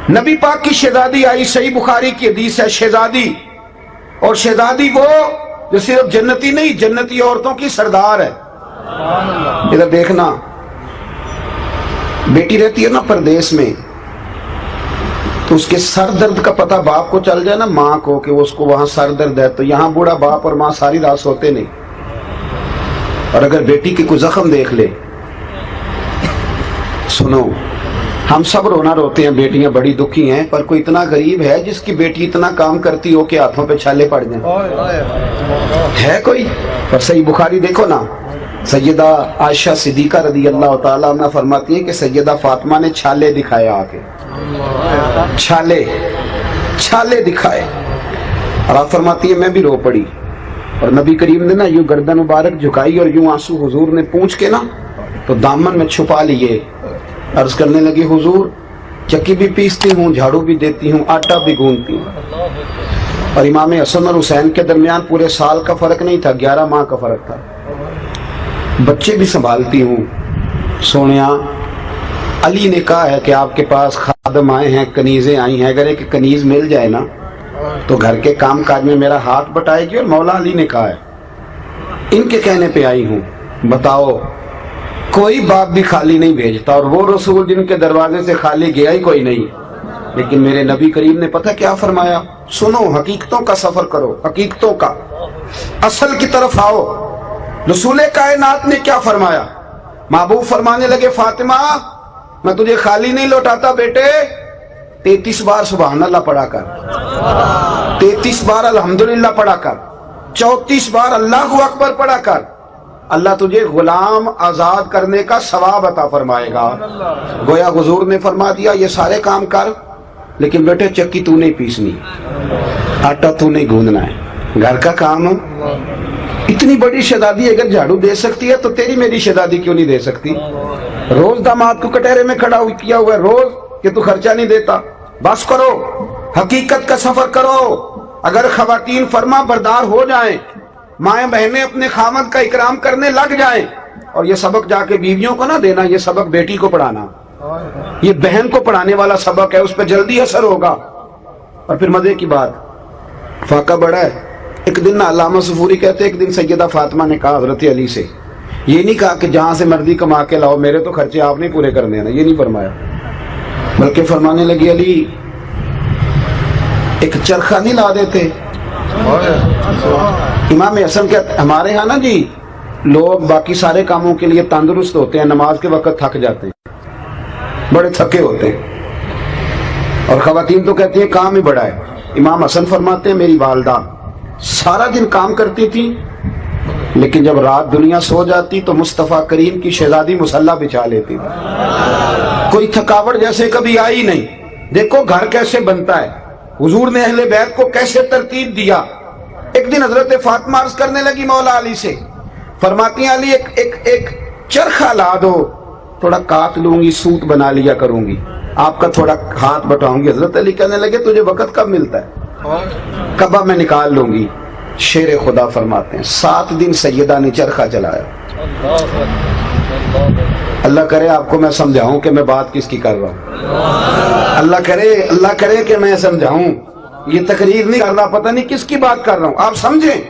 نبی پاک کی شہزادی آئی، صحیح بخاری کی حدیث ہے، شہزادی، اور شہزادی وہ جو صرف جنتی نہیں، جنتی عورتوں کی سردار ہے۔ ادھر دیکھنا، بیٹی رہتی ہے نا پردیس میں، تو اس کے سر درد کا پتہ باپ کو چل جائے نا، ماں کو، کہ اس کو وہاں سر درد ہے، تو یہاں بوڑھا باپ اور ماں ساری رات سوتے نہیں۔ اور اگر بیٹی کی کوئی زخم دیکھ لے، سنو، ہم سب رونا روتے ہیں، بیٹیاں بڑی دکھی ہیں، پر کوئی اتنا غریب ہے جس کی بیٹی اتنا کام کرتی ہو کہ ہاتھوں پہ چھالے پڑ جائیں؟ ہے کوئی؟ پر صحیح بخاری دیکھو نا، سیدہ عائشہ صدیقہ رضی اللہ تعالیٰ عنہ فرماتی ہیں کہ سیدہ فاطمہ نے چھالے دکھائے، آ کے چھالے دکھائے، اور آپ فرماتی ہیں میں بھی رو پڑی، اور نبی کریم نے نا یوں گردن مبارک جھکائی اور یوں آنسو حضور نے پونچھ کے نا تو دامن میں چھپا لیے، عرض کرنے لگی حضور چکی بھی پیستی ہوں، جھاڑو بھی دیتی ہوں، آٹا بھی گوندتی ہوں۔ اور امام حسن اور حسین کے درمیان پورے سال کا فرق نہیں تھا، 11 ماہ کا فرق تھا، بچے بھی سنبھالتی ہوں۔ سونیا، علی نے کہا ہے کہ آپ کے پاس خادم آئے ہیں، کنیزیں آئی ہیں، اگر ایک کنیز مل جائے نا تو گھر کے کام کاج میں میرا ہاتھ بٹائے گی، اور مولا علی نے کہا ہے، ان کے کہنے پہ آئی ہوں۔ بتاؤ، کوئی باپ بھی خالی نہیں بھیجتا، اور وہ رسول جن کے دروازے سے خالی گیا ہی کوئی نہیں، لیکن میرے نبی کریم نے پتہ کیا فرمایا؟ سنو، حقیقتوں کا سفر کرو، حقیقتوں کا، اصل کی طرف آؤ۔ رسول کائنات نے کیا فرمایا؟ محبوب فرمانے لگے فاطمہ میں تجھے خالی نہیں لوٹاتا بیٹے، 33 بار سبحان اللہ پڑھا کر، 33 بار الحمدللہ پڑھا کر، 34 بار اللہ اکبر پڑھا کر، اللہ تجھے غلام آزاد کرنے کا ثواب عطا فرمائے گا۔ گویا حضور نے فرما دیا یہ سارے کام کر، لیکن بیٹے چکی تو نہیں پیسنی، آٹا تو نہیں گوندنا ہے، گھر کا کام۔ اتنی بڑی شہزادی اگر جھاڑو دے سکتی ہے تو تیری میری شہزادی کیوں نہیں دے سکتی؟ روز داماد کو کٹہرے میں کھڑا کیا ہوا ہے، روز، کہ تو خرچہ نہیں دیتا۔ بس کرو، حقیقت کا سفر کرو۔ اگر خواتین فرما بردار ہو جائیں، مائیں بہنیں اپنے خامد کا اکرام کرنے لگ جائیں، اور یہ سبق جا کے بیویوں کو نہ دینا، یہ سبق بیٹی کو پڑھانا، یہ بہن کو پڑھانے والا سبق ہے، اس پہ جلدی اثر ہوگا۔ اور پھر مزے کی بات، فاقہ بڑا ہے۔ ایک دن علامہ صفوری کہتے ہیں، ایک دن سیدہ فاطمہ نے کہا حضرت علی سے، یہ نہیں کہا کہ جہاں سے مرضی کما کے لاؤ، میرے تو خرچے آپ نہیں پورے کرنے ہیں، یہ نہیں فرمایا، بلکہ فرمانے لگی علی ایک چرخہ نہیں لا دیتے؟ امام حسن کہتے ہمارے ہاں نا جی لوگ باقی سارے کاموں کے لیے تندرست ہوتے ہیں، نماز کے وقت تھک جاتے ہیں، بڑے تھکے ہوتے ہیں، اور خواتین تو کہتی ہیں کام ہی بڑا ہے۔ امام حسن فرماتے ہیں میری والدہ سارا دن کام کرتی تھی، لیکن جب رات دنیا سو جاتی تو مصطفیٰ کریم کی شہزادی مصلی بچھا لیتی تھی، کوئی تھکاوٹ جیسے کبھی آئی نہیں۔ دیکھو گھر کیسے بنتا ہے، حضور نے اہل بیت کو کیسے ترتیب دیا۔ ایک دن حضرت فاطمہ عرض کرنے لگی مولا علی سے، فرماتی ہیں علی ایک چرخہ لا دو، تھوڑا کاٹ لوں گی، سوت بنا لیا کروں گی، آپ کا تھوڑا ہاتھ بٹاؤں گی۔ حضرت علی کہنے لگے تجھے وقت کب ملتا ہے؟ کبا میں نکال لوں گی۔ شیر خدا فرماتے ہیں 7 دن سیدہ نے چرخہ چلایا۔ اللہ کرے آپ کو میں سمجھاؤں کہ میں بات کس کی کر رہا ہوں، اللہ کرے کہ میں سمجھاؤں، یہ تقریر نہیں کر رہا، پتہ نہیں کس کی بات کر رہا ہوں، آپ سمجھیں۔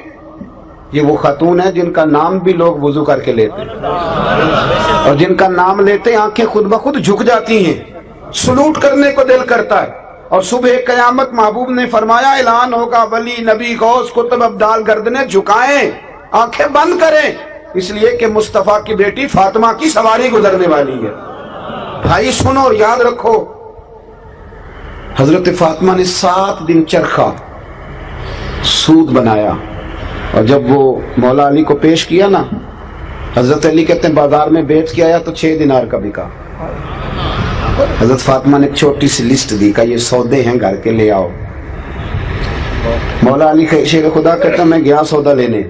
یہ وہ خاتون ہے جن کا نام بھی لوگ وضو کر کے لیتے ہیں، اور جن کا نام لیتے آنکھیں خود بخود جھک جاتی ہیں، سلوٹ کرنے کو دل کرتا ہے۔ اور صبح قیامت محبوب نے فرمایا اعلان ہوگا ولی نبی غوث قطب ابدال گردنیں جھکائیں، آنکھیں بند کریں، اس لیے کہ مصطفیٰ کی بیٹی فاطمہ کی سواری گزرنے والی ہے۔ بھائی سنو اور یاد رکھو، حضرت فاطمہ نے 7 دن چرخہ سود بنایا، اور جب وہ مولا علی کو پیش کیا نا، حضرت علی کہتے ہیں بازار میں بیچ کے آیا تو 6 دینار کا بکا۔ حضرت فاطمہ نے ایک چھوٹی سی لسٹ دی کہ یہ سودے ہیں گھر کے، لے آؤ۔ مولا علی شیر خدا کہتا میں گیا سودا لینے،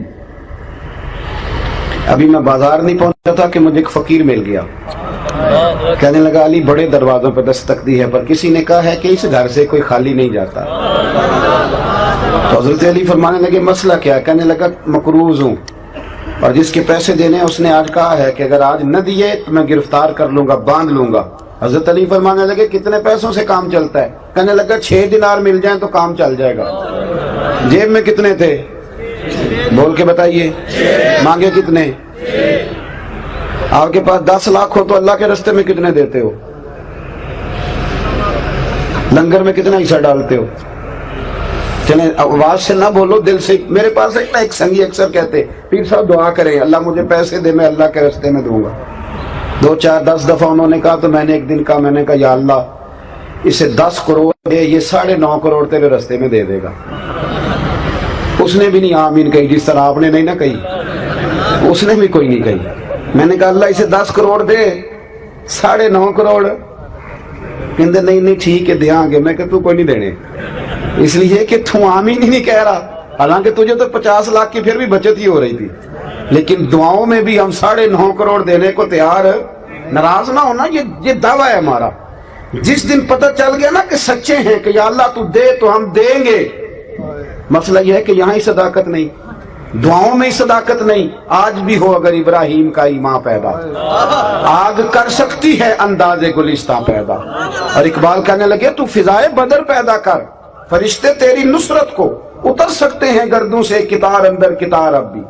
ابھی میں بازار نہیں پہنچا تھا کہ مجھے ایک فقیر مل گیا، کہنے لگا علی بڑے دروازوں پہ دستک دی ہے، پر کسی نے کہا ہے کہ اس گھر سے کوئی خالی نہیں جاتا۔ تو حضرت علی فرمانے لگے مسئلہ کیا ہے؟ کہنے لگا مقروض ہوں، اور جس کے پیسے دینے اس نے آج کہا ہے کہ اگر آج نہ دیے تو میں گرفتار کر لوں گا، باندھ لوں گا۔ حضرت علی فرمانے لگے کتنے پیسوں سے کام چلتا ہے؟ کہنے لگا 6 دینار مل جائیں تو کام چل جائے گا۔ جیب میں کتنے تھے؟ بول کے بتائیے، مانگے کتنے؟ آپ کے پاس 10 لاکھ ہو تو اللہ کے راستے میں کتنے دیتے ہو؟ لنگر میں کتنا حصہ ڈالتے ہو؟ چلیں آواز سے نہ بولو، دل سے۔ میرے پاس ایک سنگی اکثر کہتے پیر صاحب دعا کریں اللہ مجھے پیسے دے، میں اللہ کے راستے میں دوں گا۔ 2 4 10 دفعہ انہوں نے کہا تو میں نے ایک دن کہا، میں نے کہا یا اللہ اسے 10 کروڑ دے، یہ 9.5 کروڑ تیرے راستے میں دے دے گا۔ اس نے بھی نہیں آمین کہی، جس طرح آپ نے نہیں نہ کہی، اس نے بھی کوئی نہیں کہی۔ میں نے کہا اللہ اسے 10 کروڑ دے، 9.5 کروڑ کہندے نہیں ٹھیک ہے دیاں گے۔ میں کہ تو کوئی نہیں دینے، اس لیے کہ تو آمین ہی نہیں کہہ رہا، حالانکہ تجھے تو 50 لاکھ کی پھر بھی بچت ہی ہو رہی تھی، لیکن دعاؤں میں بھی ہم 9.5 کروڑ دینے کو تیار۔ ناراض نہ ہونا، یہ دعویٰ ہے ہمارا۔ جس دن پتہ چل گیا نا کہ سچے ہیں کہ یا اللہ تو دے تو ہم دیں گے، مسئلہ یہ ہے کہ یہاں ہی صداقت نہیں، دعاؤں میں ہی صداقت نہیں۔ آج بھی ہو اگر ابراہیم کا ایمان پیدا، آگ کر سکتی ہے انداز گلستہ پیدا۔ اور اقبال کہنے لگے تو فضائے بدر پیدا کر، فرشتے تیری نصرت کو اتر سکتے ہیں گردوں سے کتار اندر کتار۔ اب بھی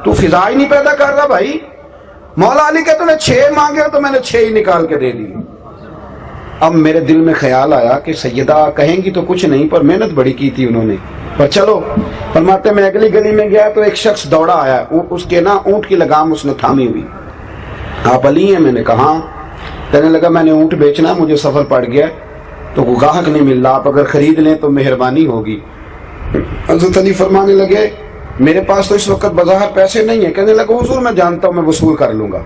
تو فضا ہی نہیں پیدا کر رہا بھائی۔ مولا علی کہتے میں 6 مانگے تو میں نے 6 ہی نکال کے دے دی۔ اب میرے دل میں خیال آیا کہ سیدہ کہیں گی تو کچھ نہیں، پر محنت بڑی کی تھی انہوں نے، پر چلو۔ فرماتے میں اگلی گلی میں گیا تو ایک شخص دوڑا آیا، اس کے نا اونٹ کی لگام اس نے تھامی ہوئی۔ آپ علی ہیں؟ میں نے کہا ہاں۔ کہنے لگا میں نے اونٹ بیچنا ہے، مجھے سفر پڑ گیا تو گاہک نہیں مل رہا، آپ اگر خرید لیں تو مہربانی ہوگی۔ حضرت علی فرمانے لگے میرے پاس تو اس وقت بظاہر پیسے نہیں ہیں۔ کہنے لگا حضور میں جانتا ہوں میں وصول کر لوں گا،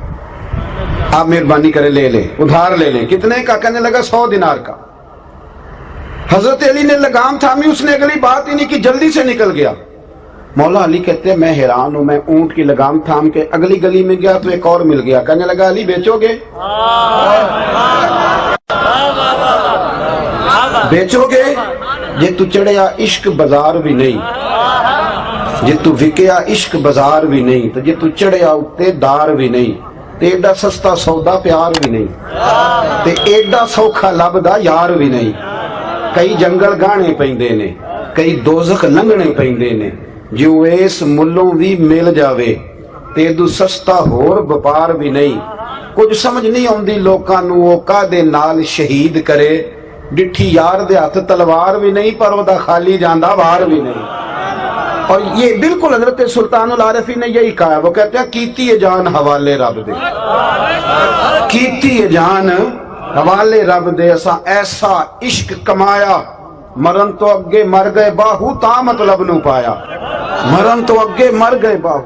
آپ مہربانی کریں لے لیں، ادھار لے لیں۔ کتنے کا؟ کہنے لگا 100 دینار کا۔ حضرت علی نے لگام تھامی، اس نے اگلی بات ہی نہیں کی، جلدی سے نکل گیا۔ مولا علی کہتے ہیں میں حیران ہوں، میں اونٹ کی لگام تھام کے اگلی گلی میں گیا تو ایک اور مل گیا۔ کہنے لگا علی بیچو گے؟ بیچو گے؟ جے تو چڑھیا عشق بازار بھی نہیں، جے تو وکیا عشق بازار بھی نہیں، تو جے تو چڑھیا اتے دار بھی نہیں، تے ایڈا سستا سودا پیار بھی نہیں، تے ایڈا سوکھا لبدا یار بھی نہیں۔ کئی جنگل گانے پیندے نے، کئی دوزخ لنگنے پیندے نے، جو اس ملوں بھی مل جاوے تے دو سستا ہور بپار بھی نہیں۔ کچھ سمجھ نہیں آندی لوکاں نو او کادے نال شہید کرے، ڈٹھی یار دے ہاتھ تلوار بھی نہیں، پر او دا خالی جاندا وار بھی نہیں۔ اور یہ بالکل حضرت سلطان العارفین نے یہی کہا ہے، وہ کہتے ہیں کیتی ہے جان حوالے رب دے، کیتی ہے جان حوالے رب دے، ایسا عشق کمایا مرن تو اگے مر گئے باہو تا مطلب نو پایا، مرن تو اگے مر گئے باہو۔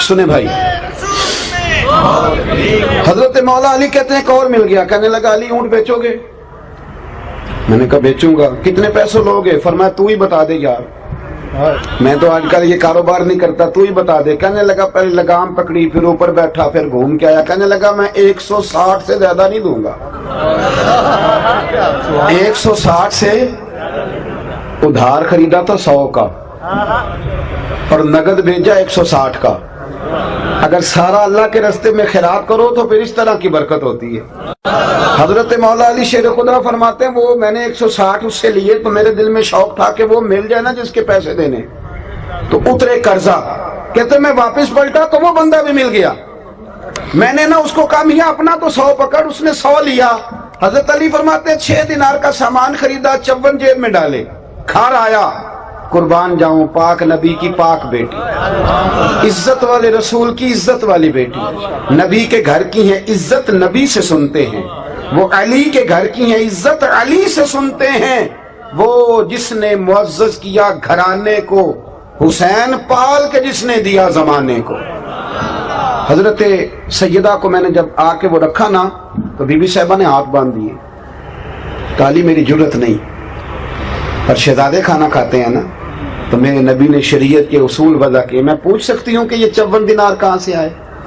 سنے بھائی، حضرت مولا علی کہتے ہیں ایک اور مل گیا۔ کہنے لگا علی اونٹ بیچو گے؟ میں نے کہا بیچوں گا۔ کتنے پیسے لوگے؟ فرمایا تو ہی بتا دے یار، میں تو آج کل یہ کاروبار نہیں کرتا، تو ہی بتا دے۔ کہنے لگا پہلے لگام پکڑی، پھر اوپر بیٹھا، پھر گھوم کے آیا۔ کہنے لگا میں 160 سے زیادہ نہیں دوں گا، 160 سے ادھار خریدا تھا 100 کا اور نگد بھیجا 160 کا۔ اگر سارا اللہ کے راستے میں خیرات کرو تو پھر اس طرح کی برکت ہوتی ہے۔ حضرت مولا علی شیر خدا فرماتے ہیں وہ میں نے 160 اس سے لیے تو میرے دل میں شوق تھا کہ وہ مل جائے نا جس کے پیسے دینے، تو اترے قرضہ۔ کہتے میں واپس پلٹا تو وہ بندہ بھی مل گیا۔ میں نے نا اس کو کہا میاں اپنا تو 100 پکڑ، اس نے 100 لیا۔ حضرت علی فرماتے ہیں 6 دینار کا سامان خریدا، 54 جیب میں ڈالے، گھر آیا، قربان جاؤں پاک نبی کی پاک بیٹی، عزت والے رسول کی عزت والی بیٹی، نبی کے گھر کی ہیں عزت نبی سے سنتے ہیں، وہ علی کے گھر کی ہیں عزت علی سے سنتے ہیں، وہ جس نے معزز کیا گھرانے کو، حسین پال کے جس نے دیا زمانے کو۔ حضرت سیدہ کو میں نے جب آ کے وہ رکھا نا تو بی بی صاحبہ نے ہاتھ باندھ دیے، کالی میری جرت نہیں، پر شہزادے کھانا کھاتے ہیں نا، تو میرے نبی نے شریعت کے اصول وضع کیے، میں پوچھ سکتی ہوں کہ یہ 54 دینار کہاں سے آئے؟